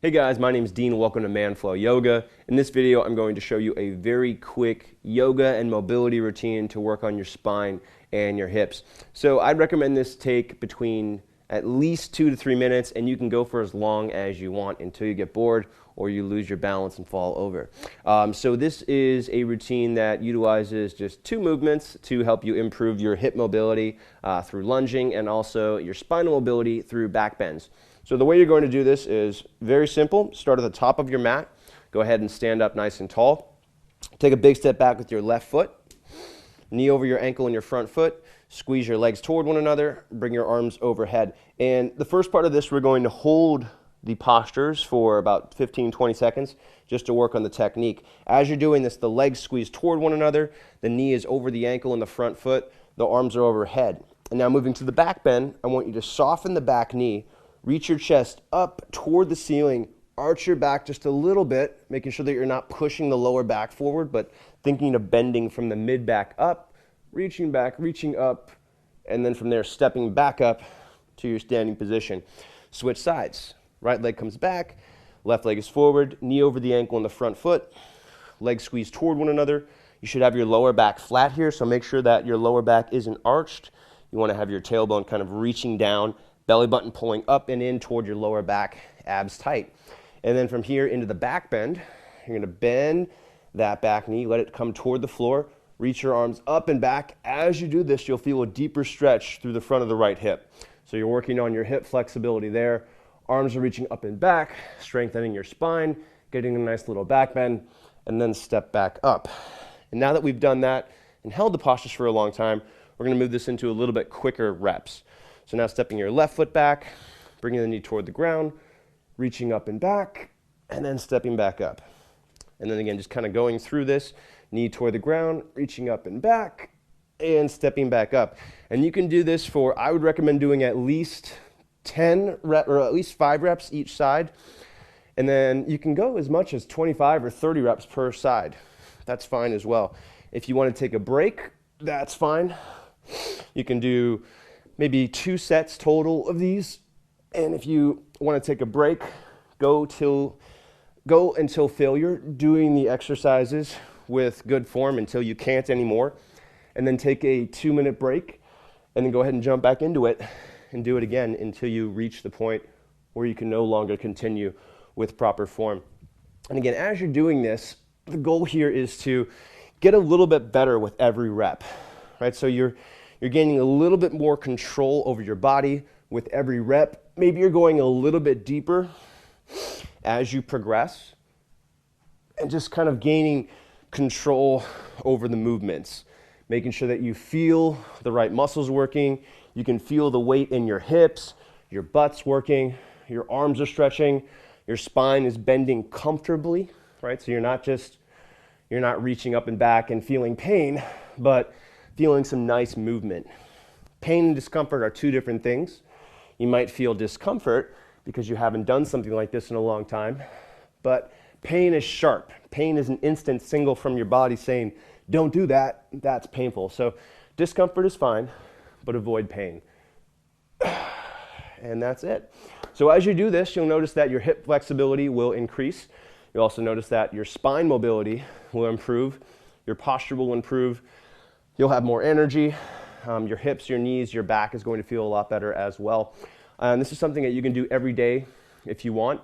Hey guys, my name is Dean. Welcome to Manflow Yoga. In this video, I'm going to show you a very quick yoga and mobility routine to work on your spine and your hips. So I'd recommend this take between at least 2 to 3 minutes, and you can go for as long as you want until you get bored or you lose your balance and fall over. So this is a routine that utilizes just 2 movements to help you improve your hip mobility through lunging and also your spinal mobility through back bends. So the way you're going to do this is very simple. Start at the top of your mat. Go ahead and stand up nice and tall. Take a big step back with your left foot. Knee over your ankle and your front foot. Squeeze your legs toward one another. Bring your arms overhead. And the first part of this, we're going to hold the postures for about 15-20 seconds just to work on the technique. As you're doing this, the legs squeeze toward one another. The knee is over the ankle and the front foot. The arms are overhead. And now moving to the back bend, I want you to soften the back knee. Reach your chest up toward the ceiling, arch your back just a little bit, making sure that you're not pushing the lower back forward, but thinking of bending from the mid back up, reaching back, reaching up, and then from there stepping back up to your standing position. Switch sides. Right leg comes back, left leg is forward, knee over the ankle and the front foot, legs squeeze toward one another. You should have your lower back flat here, so make sure that your lower back isn't arched. You want to have your tailbone kind of reaching down, belly button pulling up and in toward your lower back, abs tight. And then from here into the back bend, you're going to bend that back knee, let it come toward the floor, reach your arms up and back. As you do this, you'll feel a deeper stretch through the front of the right hip. So you're working on your hip flexibility there. Arms are reaching up and back, strengthening your spine, getting a nice little back bend, and then step back up. And now that we've done that and held the postures for a long time, we're going to move this into a little bit quicker reps. So now stepping your left foot back, bringing the knee toward the ground, reaching up and back, and then stepping back up. And then again, just kind of going through this, knee toward the ground, reaching up and back, and stepping back up. And you can do this for, I would recommend doing at least 10 reps, or at least 5 reps each side. And then you can go as much as 25 or 30 reps per side. That's fine as well. If you want to take a break, that's fine. You can do maybe 2 sets total of these. And if you want to take a break, go until failure, doing the exercises with good form until you can't anymore. And then take a 2-minute break and then go ahead and jump back into it and do it again until you reach the point where you can no longer continue with proper form. And again, as you're doing this, the goal here is to get a little bit better with every rep, right? So you're gaining a little bit more control over your body with every rep. Maybe you're going a little bit deeper as you progress and just kind of gaining control over the movements, making sure that you feel the right muscles working. You can feel the weight in your hips, your butt's working, your arms are stretching, your spine is bending comfortably, right? So you're not reaching up and back and feeling pain, but feeling some nice movement. Pain and discomfort are 2 different things. You might feel discomfort because you haven't done something like this in a long time, but pain is sharp. Pain is an instant signal from your body saying, don't do that, that's painful. So discomfort is fine, but avoid pain. And that's it. So as you do this, you'll notice that your hip flexibility will increase. You'll also notice that your spine mobility will improve. Your posture will improve. You'll have more energy. Your hips, your knees, your back is going to feel a lot better as well. And this is something that you can do every day if you want.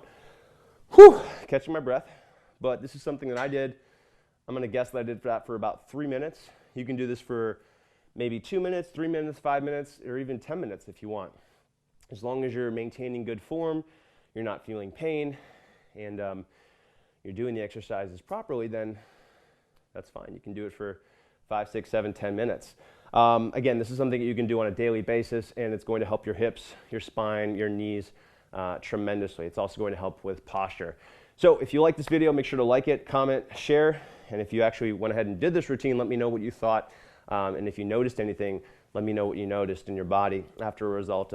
Whew, catching my breath. But this is something that I did. I'm going to guess that I did that for about 3 minutes. You can do this for maybe 2 minutes, 3 minutes, 5 minutes, or even 10 minutes if you want. As long as you're maintaining good form, you're not feeling pain, and you're doing the exercises properly, then that's fine. You can do it for 5, 6, 7, 10 minutes. Again, this is something that you can do on a daily basis, and it's going to help your hips, your spine, your knees tremendously. It's also going to help with posture. So if you like this video, make sure to like it, comment, share, and if you actually went ahead and did this routine, let me know what you thought, and if you noticed anything, let me know what you noticed in your body as a result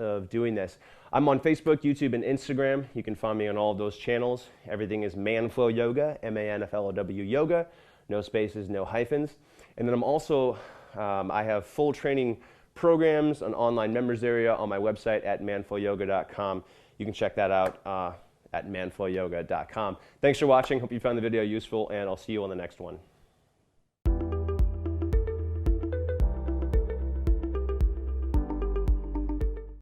of doing this. I'm on Facebook, YouTube, and Instagram. You can find me on all of those channels. Everything is Manflow Yoga, M-A-N-F-L-O-W Yoga, no spaces, no hyphens. And then I'm also, I have full training programs, an online members area on my website at manflowyoga.com. You can check that out at manflowyoga.com. Thanks for watching. Hope you found the video useful, and I'll see you on the next one.